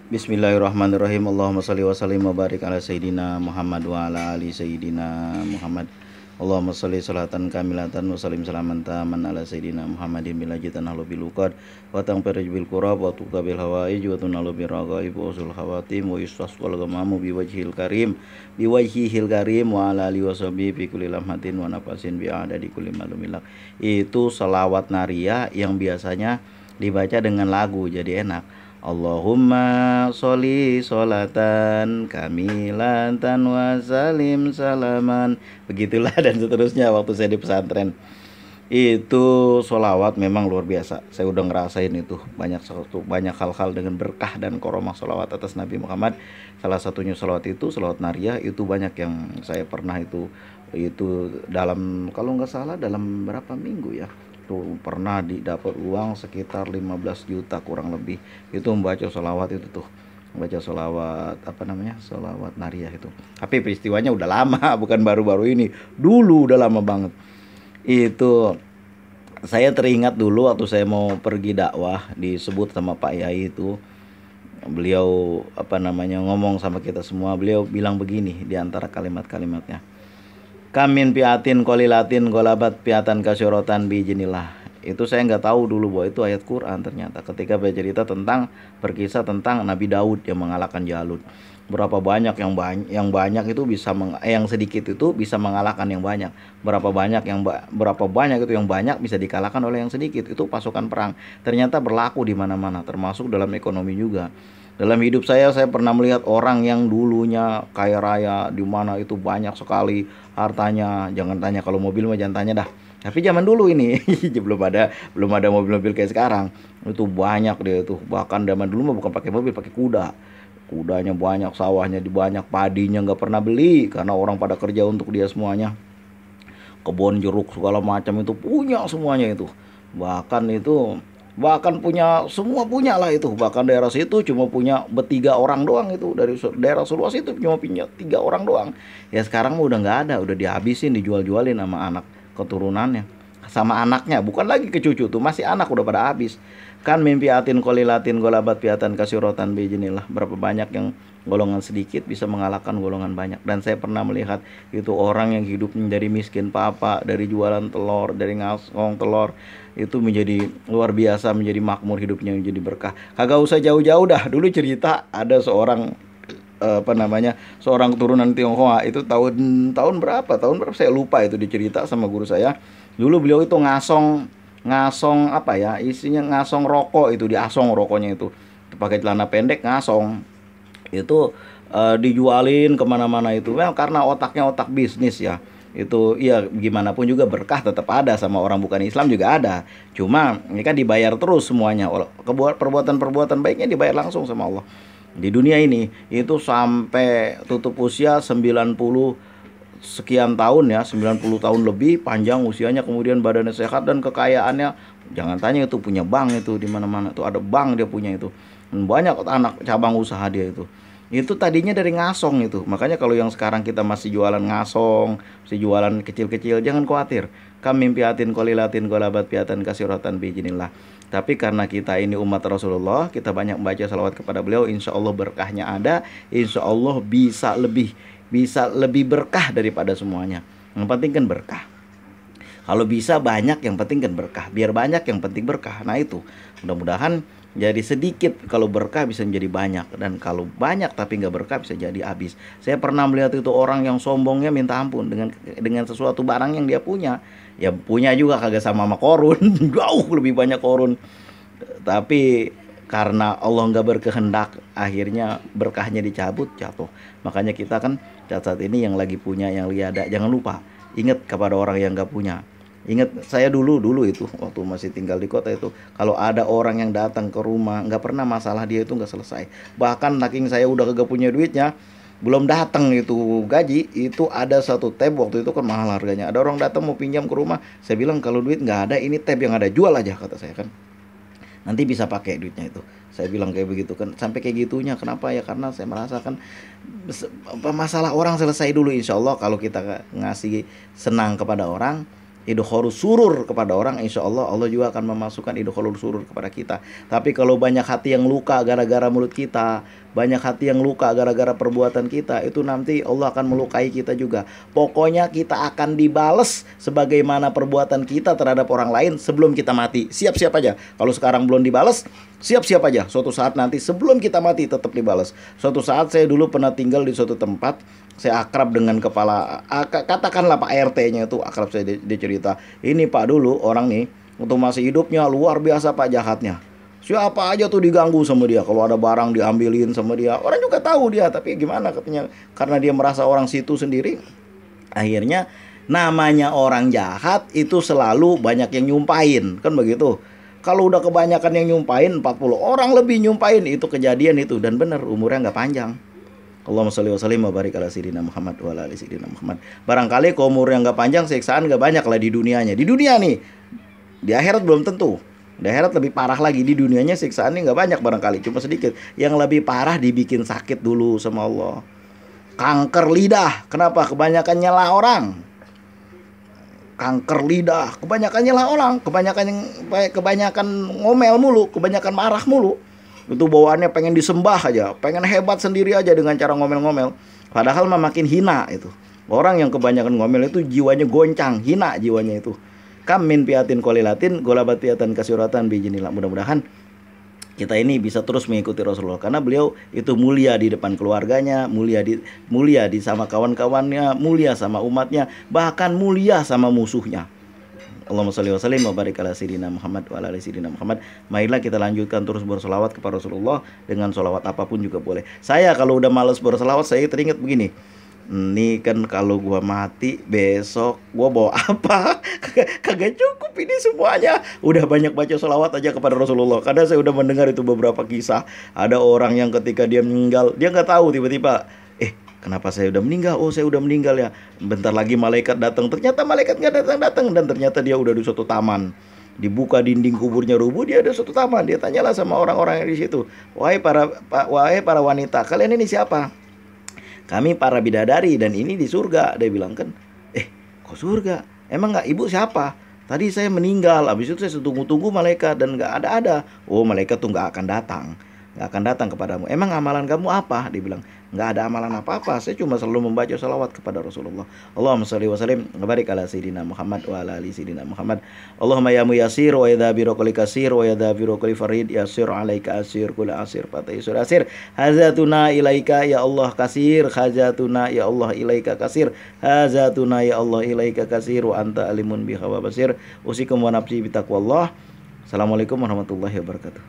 Bismillahirrahmanirrahim. Allahumma shalli wa sallim wa barik ala sayyidina Muhammad wa ala ali sayyidina Muhammad. Allahumma shalli salatan kamilatan wa sallim salaman taman ala sayyidina Muhammadin bil ajitan halu bil uqad wa tangfirij bil qurab wa tuqabil hawaij wa tunalu bil raghaib wa usul khawatim wa yustasqal gamamu bi wajhil karim wa ala alihi wa sahbihi bi kulli lamhatin wa nafasin bi adadi kulli malumilak. Itu selawat nariyah yang biasanya dibaca dengan lagu, jadi enak. Allahumma sholli sholatan kamilatan wa salim salaman. Begitulah dan seterusnya waktu saya di pesantren. Itu sholawat memang luar biasa. Saya udah ngerasain itu banyak hal-hal dengan berkah dan koromah sholawat atas Nabi Muhammad. Salah satunya sholawat itu sholawat nariyah, itu banyak yang saya pernah itu dalam, kalau nggak salah dalam berapa minggu ya, tuh pernah didapat uang sekitar 15 juta kurang lebih, itu membaca sholawat itu tuh, membaca sholawat sholawat nariyah itu. Tapi peristiwanya udah lama bukan baru-baru ini, dulu udah lama banget. Itu saya teringat dulu waktu saya mau pergi dakwah, disebut sama Pak Yai itu, beliau ngomong sama kita semua, beliau bilang begini di antara kalimat-kalimatnya, kamin piatin kolilatin golabat piatan kasyorotan bijinilah. Itu saya nggak tahu dulu bahwa itu ayat Quran ternyata, ketika bercerita tentang, berkisah tentang Nabi Daud yang mengalahkan Jalut. Berapa banyak yang banyak itu bisa yang sedikit itu bisa mengalahkan yang banyak. Berapa banyak itu yang banyak bisa dikalahkan oleh yang sedikit. Itu pasukan perang. Ternyata berlaku di mana-mana, termasuk dalam ekonomi juga. Dalam hidup saya pernah melihat orang yang dulunya kaya raya, di mana itu banyak sekali hartanya. Jangan tanya, kalau mobil mah jangan tanya dah. Tapi zaman dulu ini belum ada mobil-mobil kayak sekarang. Itu banyak dia itu. Bahkan zaman dulu mah bukan pakai mobil, pakai kuda. Kudanya banyak, sawahnya banyak, padinya nggak pernah beli karena orang pada kerja untuk dia semuanya. Kebun jeruk segala macam itu punya semuanya itu. Bahkan punya, semua punya lah itu. Bahkan daerah situ cuma punya bertiga orang doang itu, dari daerah seluas itu cuma punya 3 orang doang. Ya sekarang udah nggak ada, udah dihabisin, dijual-jualin sama anak keturunannya, sama anaknya, bukan lagi ke cucu tuh, masih anak udah pada habis. Kan mimpi atin kolilatin golabat piatan kasyurotan bijinilah. Berapa banyak yang golongan sedikit bisa mengalahkan golongan banyak. Dan saya pernah melihat itu orang yang hidup menjadi miskin papa, dari jualan telur, dari ngasong telur, itu menjadi luar biasa, menjadi makmur hidupnya, menjadi berkah. Kagak usah jauh-jauh dah, dulu cerita ada seorang seorang keturunan Tionghoa itu tahun berapa saya lupa, itu dicerita sama guru saya. Dulu beliau itu ngasong ngasong isinya ngasong rokok, itu diasong rokoknya itu pakai celana pendek ngasong itu, dijualin kemana-mana itu. Memang karena otaknya otak bisnis ya, itu ya gimana pun juga berkah tetap ada, sama orang bukan Islam juga ada. Cuma ini kan dibayar terus semuanya, perbuatan-perbuatan baiknya dibayar langsung sama Allah di dunia ini. Itu sampai tutup usia 90 sekian tahun ya, 90 tahun lebih panjang usianya, kemudian badannya sehat dan kekayaannya jangan tanya, itu punya bank, itu di mana-mana tuh ada bank dia punya itu. Banyak anak cabang usaha dia itu. Itu tadinya dari ngasong itu. Makanya kalau yang sekarang kita masih jualan ngasong, masih jualan kecil-kecil, jangan khawatir. Kami piatin kolilatin golabat piatan kasiratan bijinillah. Tapi karena kita ini umat Rasulullah, kita banyak membaca salawat kepada beliau, insya Allah berkahnya ada, insya Allah bisa lebih berkah daripada semuanya. Yang penting kan berkah. Kalau bisa banyak, yang penting kan berkah. Biar banyak, yang penting berkah. Nah itu, mudah-mudahan jadi sedikit kalau berkah bisa menjadi banyak, dan kalau banyak tapi nggak berkah bisa jadi habis. Saya pernah melihat itu orang yang sombongnya minta ampun dengan sesuatu barang yang dia punya. Ya punya juga kagak sama korun, jauh lebih banyak korun. Tapi karena Allah nggak berkehendak, akhirnya berkahnya dicabut, jatuh. Makanya kita kan saat ini yang lagi punya, yang lagi ada, jangan lupa ingat kepada orang yang nggak punya. Ingat saya dulu itu waktu masih tinggal di kota itu, kalau ada orang yang datang ke rumah nggak pernah masalah dia itu nggak selesai. Bahkan saking saya udah kagak punya duitnya, belum datang itu gaji, itu ada satu tab waktu itu kan mahal harganya. Ada orang datang mau pinjam ke rumah, saya bilang kalau duit nggak ada, ini tab yang ada, jual aja kata saya kan. Nanti bisa pakai duitnya itu. Saya bilang kayak begitu kan, sampai kayak gitunya. Kenapa ya? Karena saya merasakan masalah orang selesai dulu insya Allah. Kalau kita ngasih senang kepada orang, idkhalus surur kepada orang, insya Allah Allah juga akan memasukkan idkhalul surur kepada kita. Tapi kalau banyak hati yang luka gara-gara mulut kita, banyak hati yang luka gara-gara perbuatan kita, itu nanti Allah akan melukai kita juga. Pokoknya kita akan dibales sebagaimana perbuatan kita terhadap orang lain sebelum kita mati. Siap-siap aja. Kalau sekarang belum dibales, siap-siap aja. Suatu saat nanti sebelum kita mati tetap dibales. Suatu saat saya dulu pernah tinggal di suatu tempat, saya akrab dengan kepala, katakanlah Pak RT-nya itu akrab. Saya dia cerita, ini Pak dulu orang nih untuk masih hidupnya luar biasa Pak jahatnya. Siapa aja tuh diganggu sama dia, kalau ada barang diambilin sama dia. Orang juga tahu dia, tapi gimana katanya, karena dia merasa orang situ sendiri. Akhirnya namanya orang jahat itu selalu banyak yang nyumpain, kan begitu. Kalau udah kebanyakan yang nyumpain, 40 orang lebih nyumpain, itu kejadian itu. Dan benar umurnya nggak panjang. Allahumma sholli wa sallim wa barik ala sayyidina Muhammad wa ala ali sayyidina Muhammad. Barangkali kalau umur yang gak panjang, siksaan gak banyak lah di dunianya. Di dunia nih, di akhirat belum tentu. Di akhirat lebih parah lagi. Di dunianya siksaan ini gak banyak barangkali, cuma sedikit. Yang lebih parah dibikin sakit dulu sama Allah. Kanker lidah, kenapa? Kebanyakan nyela orang. Kanker lidah, kebanyakan nyela orang. Kebanyakan ngomel mulu, kebanyakan marah mulu. Itu bawaannya pengen disembah aja, pengen hebat sendiri aja dengan cara ngomel-ngomel. Padahal mah makin hina itu. Orang yang kebanyakan ngomel itu jiwanya goncang, hina jiwanya itu. Kam min piatin qalilatin golabat piatan kasuratan bijinillah. Mudah-mudahan kita ini bisa terus mengikuti Rasulullah, karena beliau itu mulia di depan keluarganya, mulia di sama kawan-kawannya, mulia sama umatnya, bahkan mulia sama musuhnya. Allahumma sholli wa sallim wa barik ala sayyidina Muhammad wa ala ali sayyidina Muhammad. Marilah kita lanjutkan terus bersolawat kepada Rasulullah dengan solawat apapun juga boleh. Saya kalau udah males bersolawat, saya teringat begini. Ini kan kalau gua mati besok gua bawa apa? Kagak cukup ini semuanya. Udah banyak baca solawat aja kepada Rasulullah. Karena saya udah mendengar itu beberapa kisah. Ada orang yang ketika dia meninggal, dia nggak tahu tiba-tiba, kenapa saya udah meninggal? Oh, saya udah meninggal ya. Bentar lagi malaikat datang. Ternyata malaikat nggak datang-datang, dan ternyata dia udah di suatu taman. Dibuka dinding kuburnya rubuh, dia ada suatu taman. Dia tanyalah sama orang-orang yang di situ, wahai para wanita, kalian ini siapa? Kami para bidadari dan ini di surga. Dia bilang kan, kok surga? Emang nggak ibu siapa? Tadi saya meninggal. Habis itu saya tunggu-tunggu malaikat dan nggak ada. Oh, malaikat tuh nggak akan datang kepadamu. Emang amalan kamu apa? Dia bilang, nggak ada amalan apa-apa, saya cuma selalu membaca salawat kepada Rasulullah. Allahumma sholli wa sallim wa barik ala sayyidina Muhammad wa ala ali sayyidina Muhammad. Allahumma ya muyassir wa ya dhabiru kulli kasir wa ya dhabiru kulli farid yassir alaika asir kulli asir fatayisur asir. Hazatuna ilaika ya Allah kasir, hazatuna ya Allah ilaika kasir, hazatuna ya Allah ilaika kasir wa anta alimun biha wa basir. Usikum wa nafsi bitaqwallah. Assalamualaikum warahmatullahi wabarakatuh.